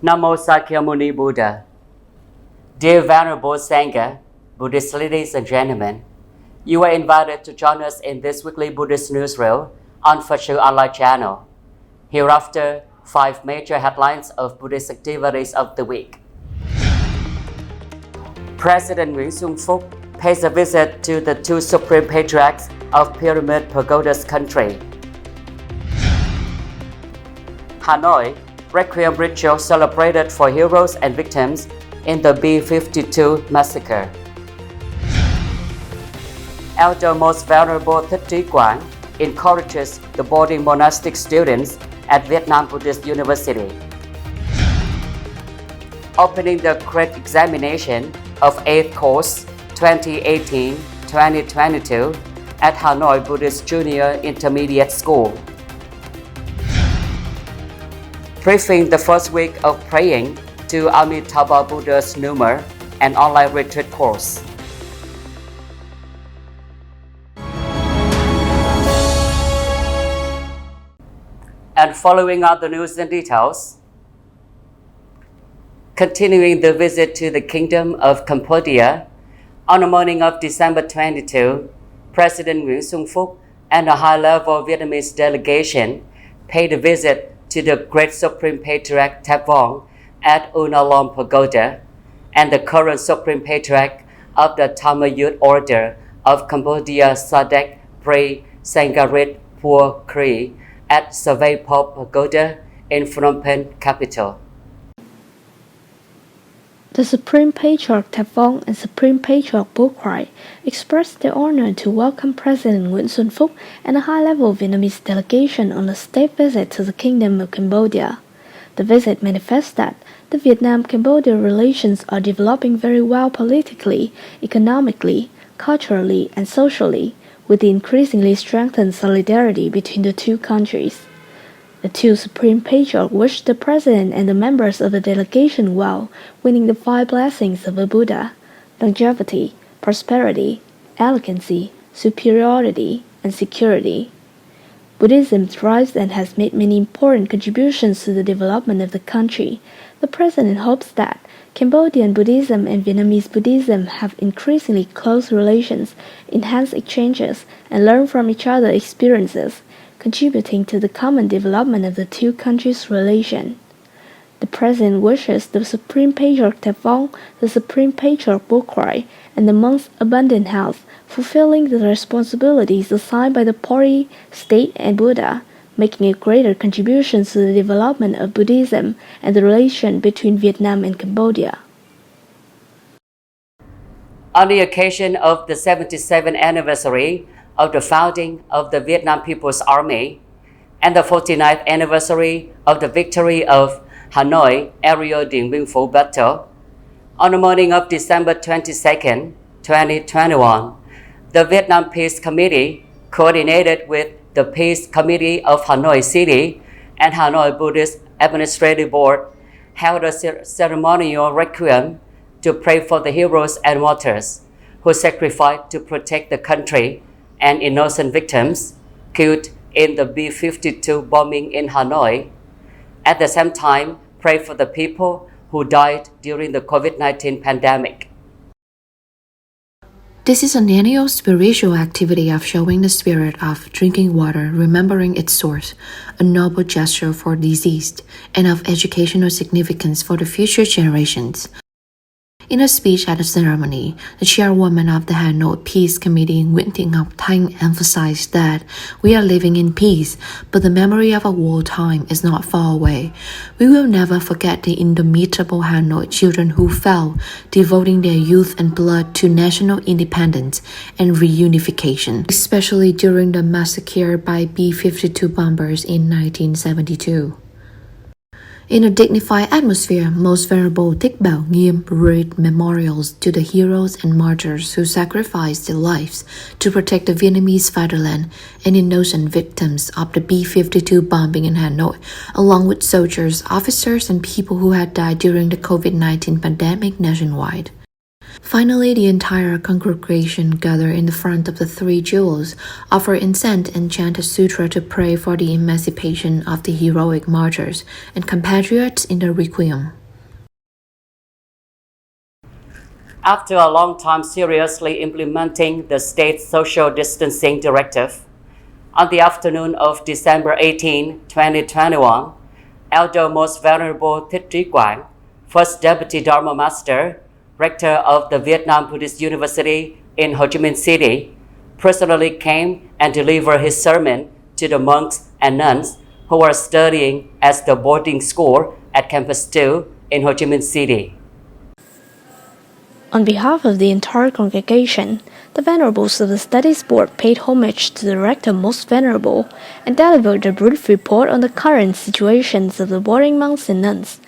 Namo Sakyamuni Buddha. Dear Venerable Sangha, Buddhist ladies and gentlemen, you are invited to join us in this weekly Buddhist Newsreel on PHUC online channel. Hereafter, 5 major headlines of Buddhist activities of the week. President Nguyễn Xuân Phúc pays a visit to the 2 Supreme Patriarchs of PIRAMID PAGODAS country. Hanoi, REQUIEM ritual celebrated for heroes and victims in the B-52 massacre. Elder Most Venerable Thích Trí Quảng encourages the boarding monastic students at Vietnam Buddhist University. Opening the great examination of 8th course 2018-2022 at Hanoi Buddhist Junior Intermediate School. Briefing the first week of praying to Amitabha Buddha's Numer, an online retreat course. And following are the news and details. Continuing the visit to the Kingdom of Cambodia, on the morning of December 22, President Nguyễn Xuân Phúc and a high-level Vietnamese delegation paid a visit to the Great Supreme Patriarch Tháp at Unalom Pagoda and the current Supreme Patriarch of the Tamil Youth Order of Cambodia Sadek Pri Sangharit Pua Kri at Savaypop Pagoda in Phnom Penh capital. The Supreme Patriarch Tháp and Supreme Patriarch Bokrai expressed their honor to welcome President Nguyễn Xuân Phúc and a high-level Vietnamese delegation on a state visit to the Kingdom of Cambodia. The visit manifests that the Vietnam-Cambodia relations are developing very well politically, economically, culturally, and socially, with the increasingly strengthened solidarity between the two countries. The 2 Supreme Patriarchs wished the President and the members of the delegation well, winning the 5 blessings of a Buddha: longevity, prosperity, elegancy, superiority, and security. Buddhism thrives and has made many important contributions to the development of the country. The President hopes that Cambodian Buddhism and Vietnamese Buddhism have increasingly close relations, enhance exchanges, and learn from each other's experiences, contributing to the common development of the two countries' relation. The President wishes the Supreme Patriarch Tháp, the Supreme Patriarch Bokrai, and the monks abundant health, fulfilling the responsibilities assigned by the party, state, and Buddha, making a greater contribution to the development of Buddhism and the relation between Vietnam and Cambodia. On the occasion of the 77th anniversary of the founding of the Vietnam People's Army and the 49th anniversary of the victory of Hanoi Area Dien Bien Phu battle, on the morning of December 22, 2021, the Vietnam Peace Committee, coordinated with the Peace Committee of Hanoi City and Hanoi Buddhist Administrative Board, held a ceremonial requiem to pray for the heroes and martyrs who sacrificed to protect the country and innocent victims killed in the B-52 bombing in Hanoi. At the same time, pray for the people who died during the COVID-19 pandemic. This is an annual spiritual activity of showing the spirit of drinking water, remembering its source, a noble gesture for deceased, and of educational significance for the future generations. In a speech at the ceremony, the chairwoman of the Hanoi Peace Committee, Nguyễn Ngọc Thanh, emphasized that we are living in peace, but the memory of a wartime is not far away. We will never forget the indomitable Hanoi children who fell, devoting their youth and blood to national independence and reunification, especially during the massacre by B-52 bombers in 1972. In a dignified atmosphere, Most Venerable Thích Nghiêm read memorials to the heroes and martyrs who sacrificed their lives to protect the Vietnamese fatherland and innocent victims of the B-52 bombing in Hanoi, along with soldiers, officers, and people who had died during the COVID-19 pandemic nationwide. Finally, the entire congregation gather in the front of the three jewels, offer incense and chant a sutra to pray for the emancipation of the heroic martyrs and compatriots in the REQUIEM. After a long time seriously implementing the state's social distancing directive, on the afternoon of December 18, 2021, Elder Most Venerable Thích Trí Quảng, First Deputy Dharma Master, Rector of the Vietnam Buddhist University in Ho Chi Minh City, personally came and delivered his sermon to the monks and nuns who were studying at the boarding school at Campus 2 in Ho Chi Minh City. On behalf of the entire congregation, the Venerables of the Studies Board paid homage to the Rector Most Venerable and delivered a brief report on the current situations of the boarding monks and nuns.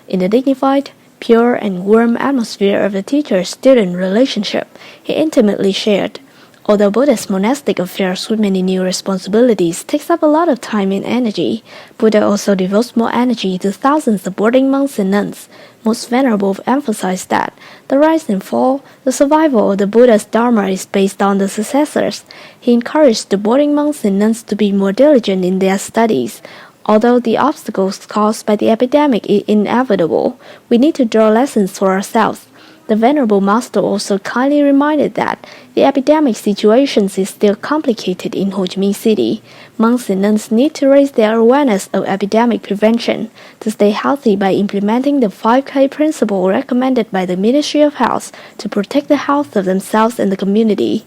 In a dignified, pure and warm atmosphere of the teacher-student relationship, he intimately shared, although Buddha's monastic affairs with many new responsibilities takes up a lot of time and energy, Buddha also devotes more energy to thousands of boarding monks and nuns. Most Venerable emphasized that the rise and fall, the survival of the Buddha's Dharma is based on the successors. He encouraged the boarding monks and nuns to be more diligent in their studies. Although the obstacles caused by the epidemic is inevitable, we need to draw lessons for ourselves. The Venerable Master also kindly reminded that the epidemic situation is still complicated in Ho Chi Minh City. Monks and nuns need to raise their awareness of epidemic prevention to stay healthy by implementing the 5K principle recommended by the Ministry of Health to protect the health of themselves and the community.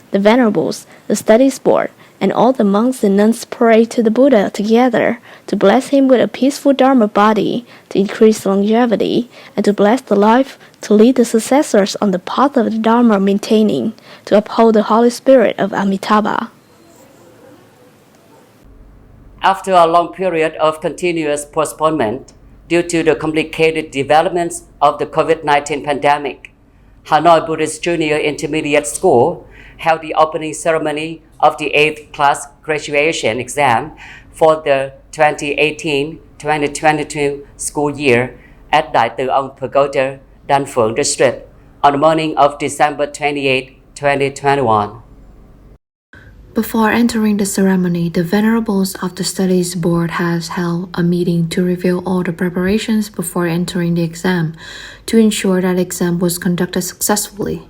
The Venerables, the Studies Board, and all the monks and nuns pray to the Buddha together to bless him with a peaceful Dharma body, to increase longevity, and to bless the life, to lead the successors on the path of the Dharma maintaining, to uphold the Holy Spirit of Amitabha. After a long period of continuous postponement due to the complicated developments of the COVID-19 pandemic, Hanoi Buddhist Junior Intermediate School held the opening ceremony of the 8th class graduation exam for the 2018-2022 school year at Đại Tăng Pagoda, Dan Phuong District on the morning of December 28, 2021. Before entering the ceremony, the Venerables of the Studies Board has held a meeting to review all the preparations before entering the exam to ensure that the exam was conducted successfully.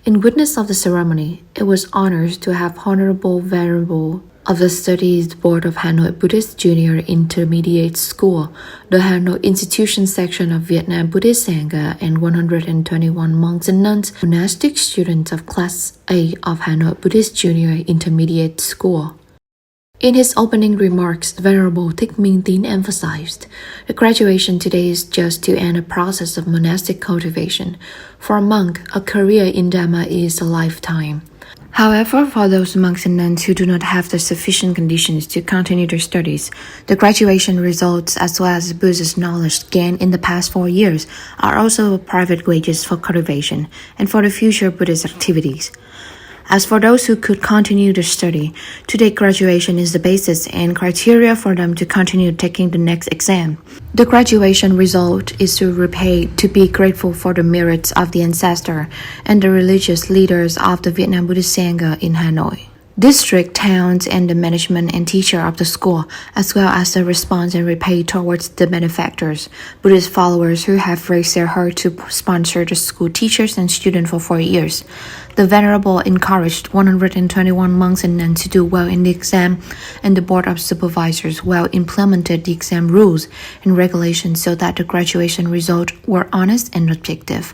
In witness of the ceremony, it was honored to have Honorable Venerable of the Studies Board of Hanoi Buddhist Junior Intermediate School, the Hanoi Institution section of Vietnam Buddhist Sangha, and 121 monks and nuns, monastic students of Class A of Hanoi Buddhist Junior Intermediate School. In his opening remarks, Venerable Thích Minh Tín emphasized, the graduation today is just to end a process of monastic cultivation. For a monk, a career in Dharma is a lifetime. However, for those monks and nuns who do not have the sufficient conditions to continue their studies, the graduation results as well as Buddhist knowledge gained in the past 4 years are also private wages for cultivation and for the future Buddhist activities. As for those who could continue their study, today graduation is the basis and criteria for them to continue taking the next exam. The graduation result is to be grateful for the merits of the ancestor and the religious leaders of the Vietnam Buddhist Sangha in Hanoi, district, towns, and the management and teacher of the school, as well as the response and repay towards the benefactors, Buddhist followers who have raised their heart to sponsor the school teachers and students for 4 years. The Venerable encouraged 121 monks and nuns to do well in the exam, and the Board of Supervisors well implemented the exam rules and regulations so that the graduation results were honest and objective.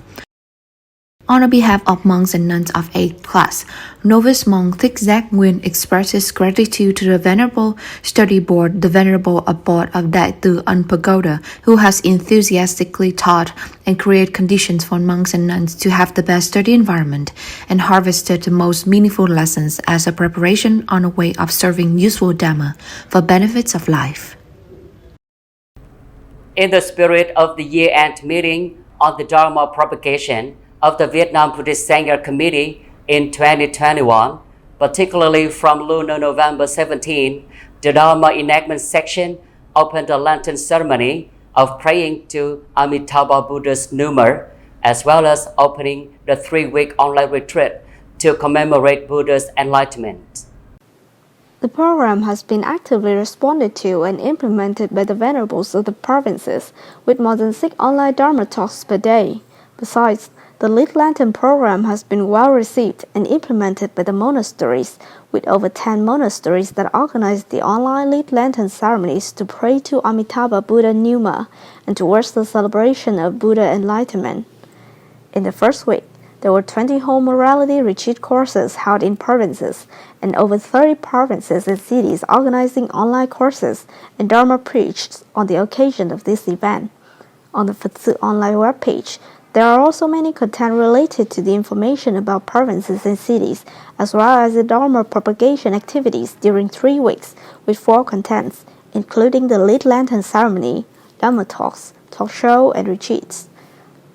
On behalf of monks and nuns of 8th class, Novice Monk Thích Giác Nguyên expresses gratitude to the Venerable Study Board, the Venerable Board of Đại Tăng Pagoda, who has enthusiastically taught and created conditions for monks and nuns to have the best study environment and harvested the most meaningful lessons as a preparation on a way of serving useful Dhamma for benefits of life. In the spirit of the year-end meeting on the Dharma propagation of the Vietnam Buddhist Sangha Committee in 2021, particularly from lunar November 17, the Dharma enactment section opened a lantern ceremony of praying to Amitabha Buddha's Numa, as well as opening the 3-week online retreat to commemorate Buddha's enlightenment. The program has been actively responded to and implemented by the venerables of the provinces, with more than 6 online Dharma talks per day. Besides, the Lit Lantern program has been well received and implemented by the monasteries, with over 10 monasteries that organize the online Lit Lantern ceremonies to pray to Amitabha Buddha Numa and towards the celebration of Buddha enlightenment. In the first week, there were 20 home morality retreat courses held in provinces, and over 30 provinces and cities organizing online courses and Dharma preached on the occasion of this event. On the PHUC online webpage, there are also many content related to the information about provinces and cities, as well as the Dharma propagation activities during 3 weeks, with 4 contents, including the Lit Lantern ceremony, Dharma talks, talk show, and retreats.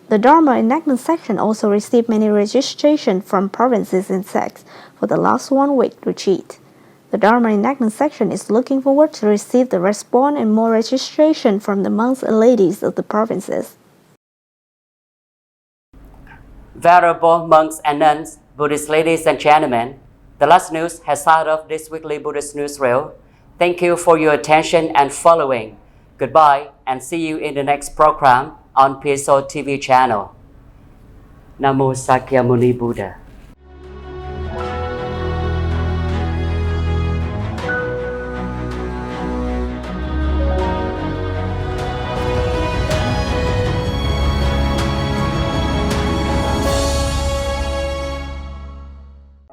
The Dharma enactment section also received many registrations from provinces and sects for the last 1-week retreat. The Dharma enactment section is looking forward to receive the response and more registration from the monks and ladies of the provinces. Venerable monks and nuns, Buddhist ladies and gentlemen, the last news has started off this weekly Buddhist Newsreel. Thank you for your attention and following. Goodbye and see you in the next program on PSO TV channel. Namo Sakyamuni Buddha.